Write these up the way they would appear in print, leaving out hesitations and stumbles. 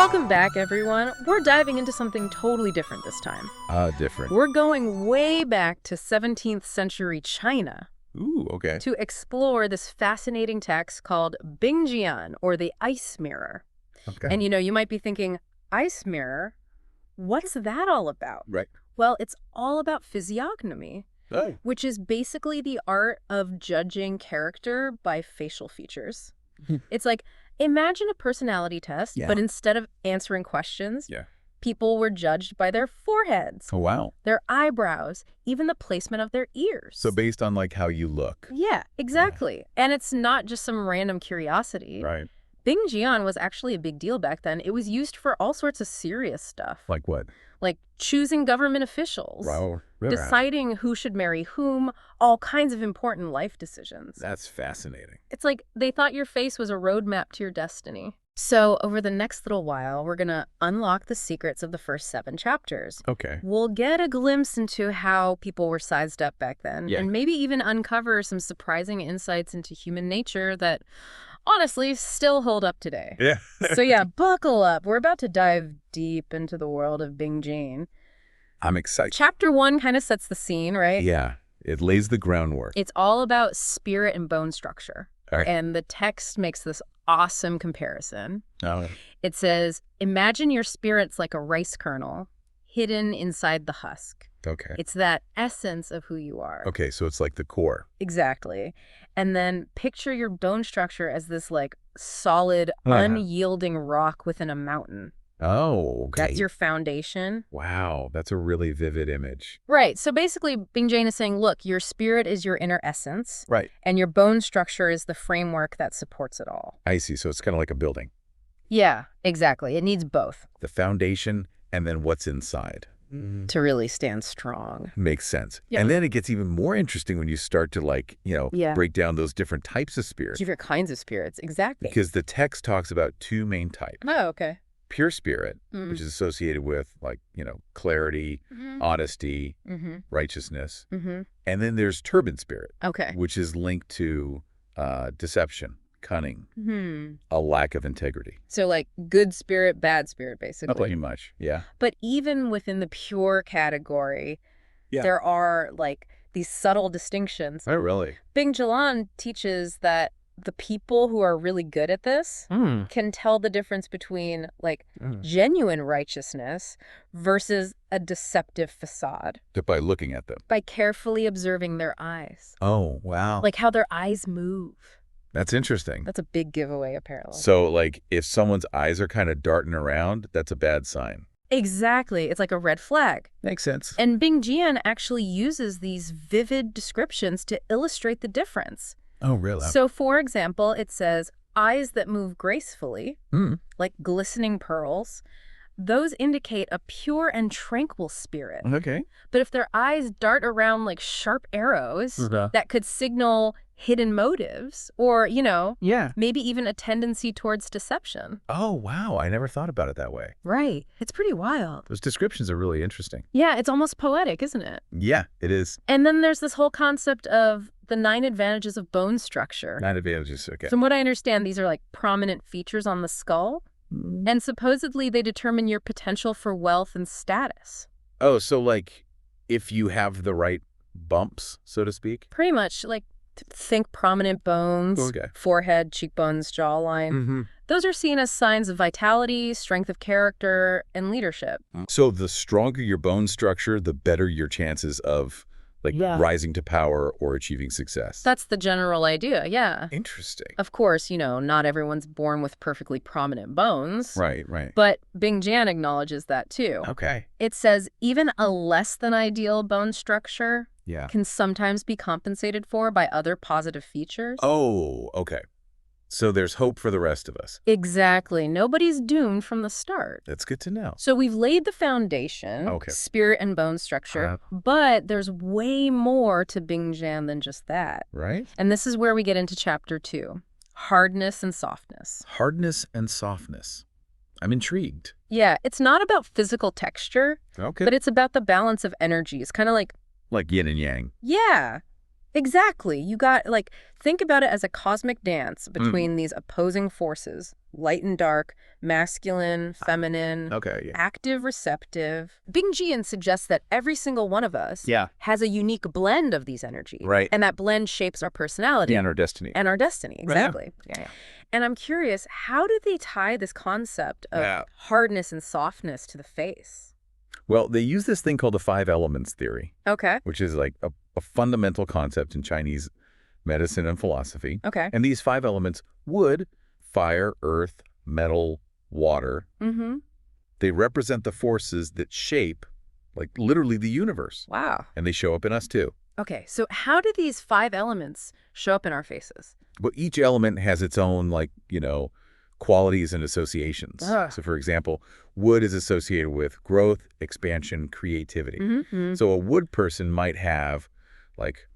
Welcome back, everyone. We're diving into something totally different this time. Different. We're going way back to 17th century China Ooh, okay. to explore this fascinating text called Bingjian, or the Ice Mirror. Okay. And you might be thinking, Ice Mirror? What's that all about? Right. Well, it's all about physiognomy, Oh. which is basically the art of judging character by facial features. It's like, imagine a personality test, Yeah. but instead of answering questions, Yeah. people were judged by their foreheads, Oh, wow. their eyebrows, even the placement of their ears. So based on like how you look. Yeah, exactly. And it's not just some random curiosity. Right. Bingjian was actually a big deal back then. It was used for all sorts of serious stuff. Like what? Like choosing government officials, Wow. deciding who should marry whom, all kinds of important life decisions. That's fascinating. It's like they thought your face was a roadmap to your destiny. So over the next little while, we're going to unlock the secrets of the first 7 chapters. Okay. We'll get a glimpse into how people were sized up back then, Yeah. and maybe even uncover some surprising insights into human nature that honestly still hold up today. Yeah. So yeah, buckle up. We're about to dive deep into the world of Bingjian. I'm excited. Chapter 1 kind of sets the scene, right? Yeah. It lays the groundwork. It's all about spirit and bone structure. All right. And the text makes this awesome comparison. Oh. It says, imagine your spirit's like a rice kernel hidden inside the husk. Okay. It's that essence of who you are. Okay, so it's like the core. Exactly. And then picture your bone structure as this like solid, Uh-huh. unyielding rock within a mountain. Oh, okay. That's your foundation. Wow, that's a really vivid image. Right. So basically, Bingjian is saying, look, your spirit is your inner essence, Right. and your bone structure is the framework that supports it all. I see. So it's kind of like a building. Yeah, exactly. It needs both The foundation and then what's inside. to really stand strong. Makes sense. Yeah. And then it gets even more interesting when you start to Yeah. break down those different types of spirits. Different kinds of spirits. Exactly. Because the text talks about 2 main types. Oh, okay. Pure spirit, Mm. which is associated with clarity, honesty, Mm-hmm. righteousness. Mm-hmm. And then there's turban spirit, Okay. which is linked to deception, cunning, Hmm. a lack of integrity. So like good spirit, bad spirit, basically. Pretty much, yeah. But even within the pure category, Yeah. there are like these subtle distinctions. Oh, really? Bingjian teaches that the people who are really good at this can tell the difference between like genuine righteousness versus a deceptive facade Just by looking at them. by carefully observing their eyes. Oh, wow. Like how their eyes move. That's interesting. That's a big giveaway, apparently. So, if someone's eyes are kind of darting around, that's a bad sign. Exactly. It's like a red flag. Makes sense. And Bingjian actually uses these vivid descriptions to illustrate the difference. Oh, really? So, for example, it says, eyes that move gracefully, like glistening pearls, those indicate a pure and tranquil spirit. Okay. But if their eyes dart around like sharp arrows, that could signal hidden motives or, Yeah. maybe even a tendency towards deception. Oh, wow. I never thought about it that way. Right. It's pretty wild. Those descriptions are really interesting. Yeah, it's almost poetic, isn't it? Yeah, it is. And then there's this whole concept of the 9 advantages of bone structure. 9 advantages. Okay. From what I understand, these are like prominent features on the skull, and supposedly they determine your potential for wealth and status. Oh, so if you have the right bumps, so to speak? Pretty much, like, think prominent bones, Okay. forehead, cheekbones, jawline. Mm-hmm. Those are seen as signs of vitality, strength of character, and leadership. So the stronger your bone structure, the better your chances of rising to power or achieving success. That's the general idea, yeah. Interesting. Of course, not everyone's born with perfectly prominent bones. Right, right. But Bingjian acknowledges that too. Okay. It says even a less than ideal bone structure Yeah. can sometimes be compensated for by other positive features. Oh, okay. So there's hope for the rest of us. Exactly. Nobody's doomed from the start. That's good to know. So we've laid the foundation, Okay. spirit and bone structure, but there's way more to Bingjian than just that. Right? And this is where we get into chapter 2, hardness and softness. Hardness and softness. I'm intrigued. Yeah, it's not about physical texture, Okay. but it's about the balance of energies. Kind of like, Like yin and yang. yeah. Exactly. You got, like, think about it as a cosmic dance between these opposing forces, light and dark, masculine, feminine, active, receptive. Bingjian suggests that every single one of us has a unique blend of these energies. Right. And that blend shapes our personality. And our destiny. And our destiny, exactly. Right. Yeah. And I'm curious, how do they tie this concept of hardness and softness to the face? Well, they use this thing called the 5 elements theory. Okay. Which is like a fundamental concept in Chinese medicine and philosophy. Okay. And these 5 elements, wood, fire, earth, metal, water, they represent the forces that shape, like, literally the universe. Wow. And they show up in us too. Okay, so how do these 5 elements show up in our faces? But each element has its own, like, qualities and associations. So, for example, wood is associated with growth, expansion, creativity. So a wood person might have, like,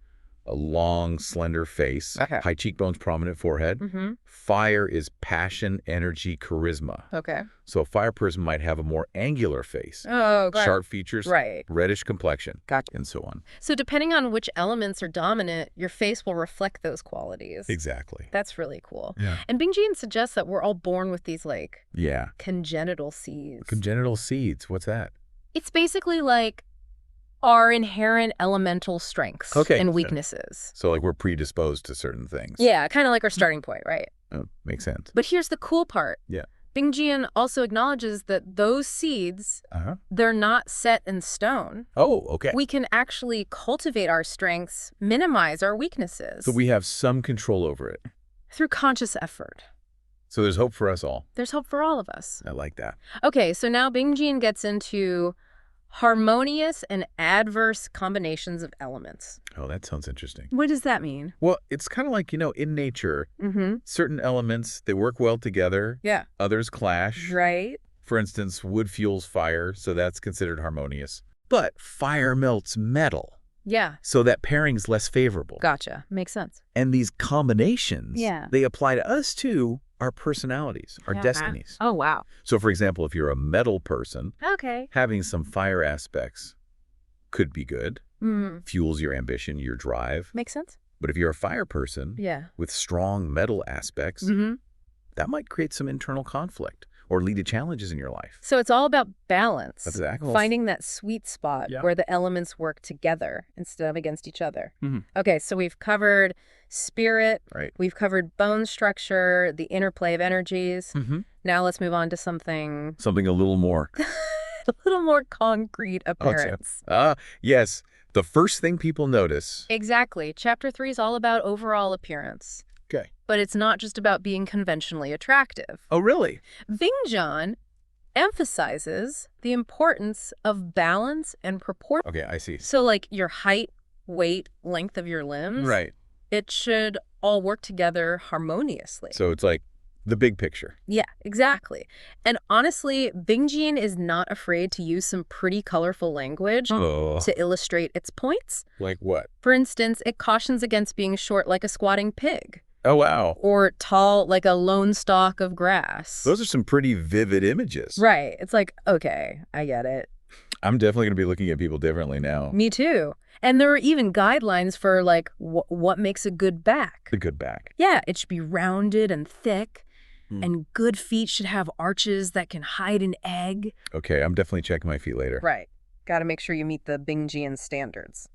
a long, slender face, high cheekbones, prominent forehead. Fire is passion, energy, charisma. Okay. So a fire person might have a more angular face, sharp features, reddish complexion, and so on. So depending on which elements are dominant, your face will reflect those qualities. Exactly. That's really cool. Yeah. And Bingjian suggests that we're all born with these, like, congenital seeds. Congenital seeds. What's that? It's basically like our inherent elemental strengths and weaknesses. So, like, we're predisposed to certain things. Yeah, kind of like our starting point, right? Oh, makes sense. But here's the cool part. Yeah. Bingjian also acknowledges that those seeds, they're not set in stone. Oh, okay. We can actually cultivate our strengths, minimize our weaknesses. So we have some control over it. Through conscious effort. So there's hope for us all. There's hope for all of us. I like that. Okay, so now Bingjian gets into harmonious and adverse combinations of elements. Oh, that sounds interesting. What does that mean? Well, it's kind of like, in nature, certain elements, they work well together. Yeah. Others clash. Right. For instance, wood fuels fire, so that's considered harmonious. But fire melts metal. Yeah. So that pairing's less favorable. Gotcha. Makes sense. And these combinations, Yeah. they apply to us too, our personalities, our destinies. Oh, wow. So, for example, if you're a metal person, Okay. having some fire aspects could be good, fuels your ambition, your drive. Makes sense. But if you're a fire person with strong metal aspects, that might create some internal conflict or lead to challenges in your life. So it's all about balance. Exactly. Finding that sweet spot where the elements work together instead of against each other. Okay, so we've covered spirit. Right. We've covered bone structure, the interplay of energies. Now let's move on to something a little more. a little more concrete appearance. Yes. The first thing people notice. Exactly. Chapter 3 is all about overall appearance. Okay. But it's not just about being conventionally attractive. Oh, really? Bingjian emphasizes the importance of balance and proportion. Okay, I see. So, like, your height, weight, length of your limbs. Right. It should all work together harmoniously. So it's like the big picture. Yeah, exactly. And honestly, Bingjian is not afraid to use some pretty colorful language to illustrate its points. Like what? For instance, it cautions against being short like a squatting pig. Oh, wow. Or tall like a lone stalk of grass. Those are some pretty vivid images. Right. It's like, okay, I get it. I'm definitely going to be looking at people differently now. Me too. And there are even guidelines for, like, what makes a good back. The good back. Yeah, it should be rounded and thick. And good feet should have arches that can hide an egg. Okay, I'm definitely checking my feet later. Right. Got to make sure you meet the Bingjian standards.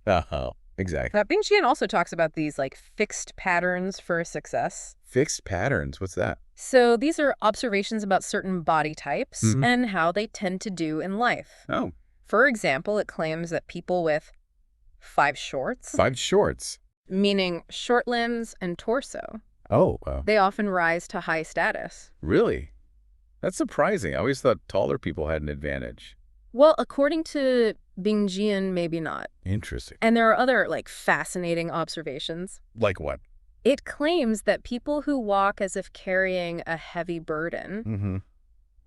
Exactly. Now, Bingjian also talks about these, like, fixed patterns for success. Fixed patterns? What's that? So these are observations about certain body types and how they tend to do in life. Oh. For example, it claims that people with 5 shorts. 5 shorts? Meaning short limbs and torso. Oh. They often rise to high status. Really? That's surprising. I always thought taller people had an advantage. Well, according to Bingjian, maybe not. Interesting. And there are other, like, fascinating observations. Like what? It claims that people who walk as if carrying a heavy burden,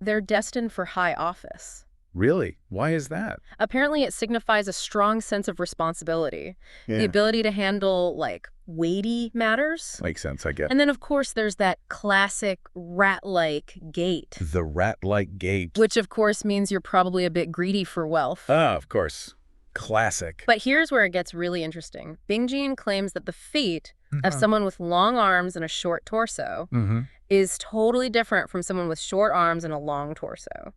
they're destined for high office. Really? Why is that? Apparently, it signifies a strong sense of responsibility. Yeah. The ability to handle, like, weighty matters. Makes sense, I get. And then, of course, there's that classic rat-like gait. The rat-like gait. Which, of course, means you're probably a bit greedy for wealth. Of course. Classic. But here's where it gets really interesting. Bingjin claims that the fate of someone with long arms and a short torso is totally different from someone with short arms and a long torso.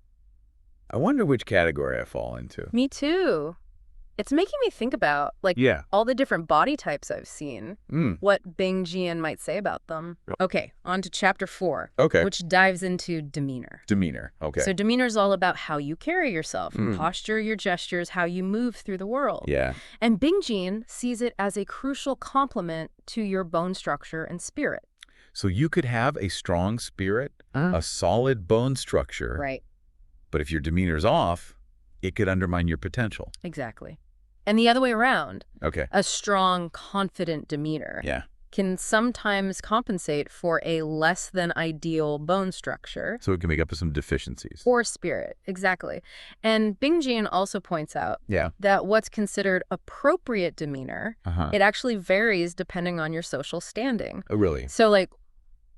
I wonder which category I fall into. Me too. It's making me think about, like, all the different body types I've seen, what Bingjin might say about them. Okay, on to chapter 4, which dives into demeanor. Demeanor, okay. So demeanor is all about how you carry yourself, your posture, your gestures, how you move through the world. Yeah. And Bingjin sees it as a crucial complement to your bone structure and spirit. So you could have a strong spirit, a solid bone structure. Right. But if your demeanor's off, it could undermine your potential. Exactly. And the other way around. Okay. A strong, confident demeanor can sometimes compensate for a less than ideal bone structure. So it can make up for some deficiencies. Or spirit, exactly. And Bingjin also points out that what's considered appropriate demeanor, it actually varies depending on your social standing. Oh, really? So, like,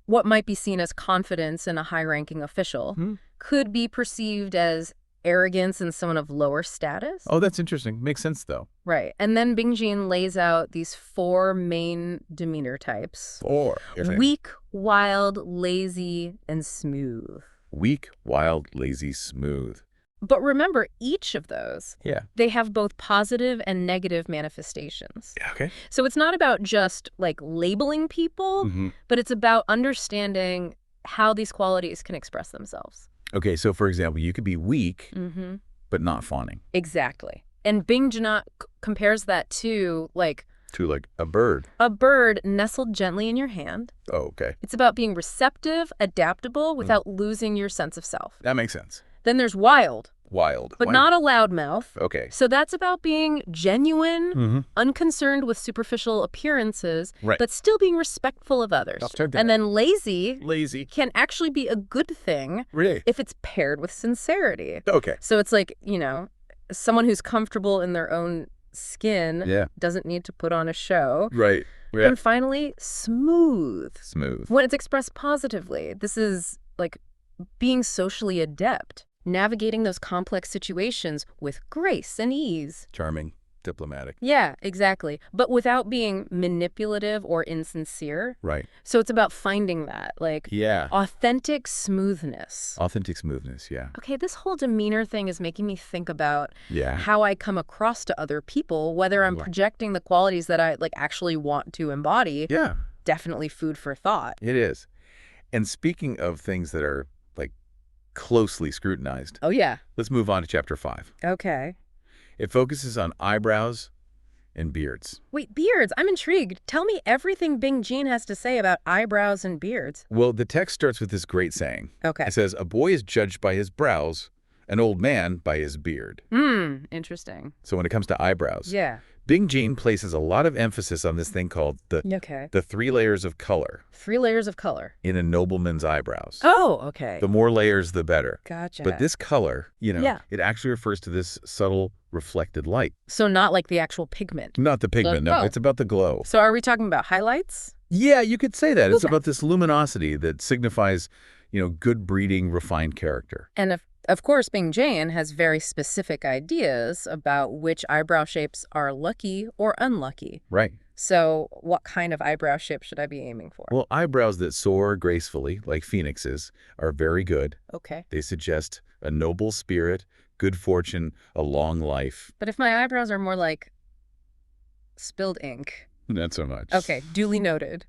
what might be seen as confidence in a high-ranking official could be perceived as arrogance in someone of lower status. Oh, that's interesting. Makes sense, though. Right. And then Bingjin lays out these 4 main demeanor types. 4. Weak, wild, lazy, and smooth. Weak, wild, lazy, smooth. But remember, each of those, they have both positive and negative manifestations. Okay. So it's not about just, like, labeling people, but it's about understanding how these qualities can express themselves. Okay, so for example, you could be weak, but not fawning. Exactly. And Bingjin compares that to, like... To, like, a bird. A bird nestled gently in your hand. Oh, okay. It's about being receptive, adaptable, without losing your sense of self. That makes sense. Then there's wild. Wild. But not a loudmouth. Okay. So that's about being genuine, unconcerned with superficial appearances, but still being respectful of others. And then lazy can actually be a good thing if it's paired with sincerity. Okay. So it's like, you know, someone who's comfortable in their own skin doesn't need to put on a show. Right. Yeah. And finally, smooth. Smooth. When it's expressed positively, this is like being socially adept. Navigating those complex situations with grace and ease. Charming, diplomatic. Yeah, exactly. But without being manipulative or insincere. Right. So it's about finding that, like, authentic smoothness. Authentic smoothness, Okay, this whole demeanor thing is making me think about Yeah. how I come across to other people, whether I'm projecting the qualities that I like actually want to embody. Yeah. Definitely food for thought. It is. And speaking of things that are like closely scrutinized. Oh, yeah. Let's move on to chapter 5. Okay. It focuses on eyebrows and beards. Wait, beards? I'm intrigued. Tell me everything Bingjin has to say about eyebrows and beards. Well, the text starts with this great saying. Okay. It says, a boy is judged by his brows, an old man by his beard. Interesting. So when it comes to eyebrows, Yeah. Bingjin places a lot of emphasis on this thing called the 3 layers of color. 3 layers of color. In a nobleman's eyebrows. Oh, okay. The more layers, the better. Gotcha. But this color, you know, it actually refers to this subtle reflected light. So not like the actual pigment. Not the pigment, no. It's about the glow. So are we talking about highlights? Yeah, you could say that. It's about this luminosity that signifies, you know, good breeding, refined character. And of course, Bingjin has very specific ideas about which eyebrow shapes are lucky or unlucky. Right. So what kind of eyebrow shape should I be aiming for? Well, eyebrows that soar gracefully, like phoenixes, are very good. Okay. They suggest a noble spirit, good fortune, a long life. But if my eyebrows are more like spilled ink. Not so much. Okay, duly noted.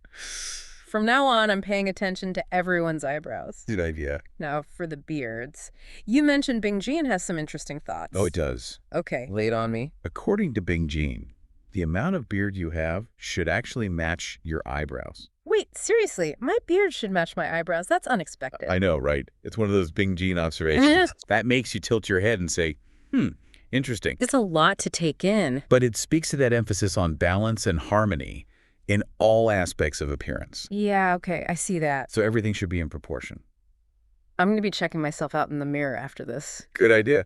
From now on, I'm paying attention to everyone's eyebrows. Good idea. Now, for the beards. You mentioned Bingjin has some interesting thoughts. Oh, it does. Okay, lay it on me. According to Bingjin, the amount of beard you have should actually match your eyebrows. Wait, seriously, my beard should match my eyebrows. That's unexpected. I know, right? It's one of those Bingjin observations. That makes you tilt your head and say, interesting. It's a lot to take in. But it speaks to that emphasis on balance and harmony in all aspects of appearance. Yeah, okay, I see that. So everything should be in proportion. I'm going to be checking myself out in the mirror after this. Good idea.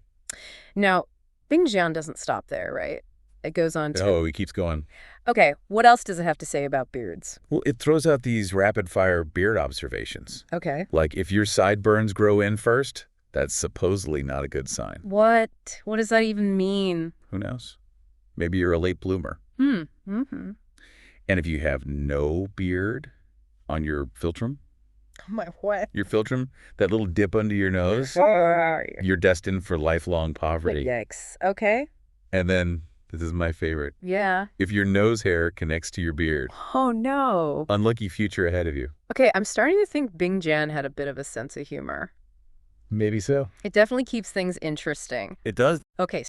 Now, Bingjin doesn't stop there, right? It goes on to... Oh, it keeps going. Okay, what else does it have to say about beards? Well, it throws out these rapid-fire beard observations. Okay. Like, if your sideburns grow in first, that's supposedly not a good sign. What? What does that even mean? Who knows? Maybe you're a late bloomer. Mm-hmm. And if you have no beard on your philtrum, My what? your philtrum, that little dip under your nose, you're destined for lifelong poverty. Yikes. Okay. And then, this is my favorite. Yeah. If your nose hair connects to your beard. Oh, no. Unlucky future ahead of you. Okay, I'm starting to think Bing Jan had a bit of a sense of humor. Maybe so. It definitely keeps things interesting. It does. Okay,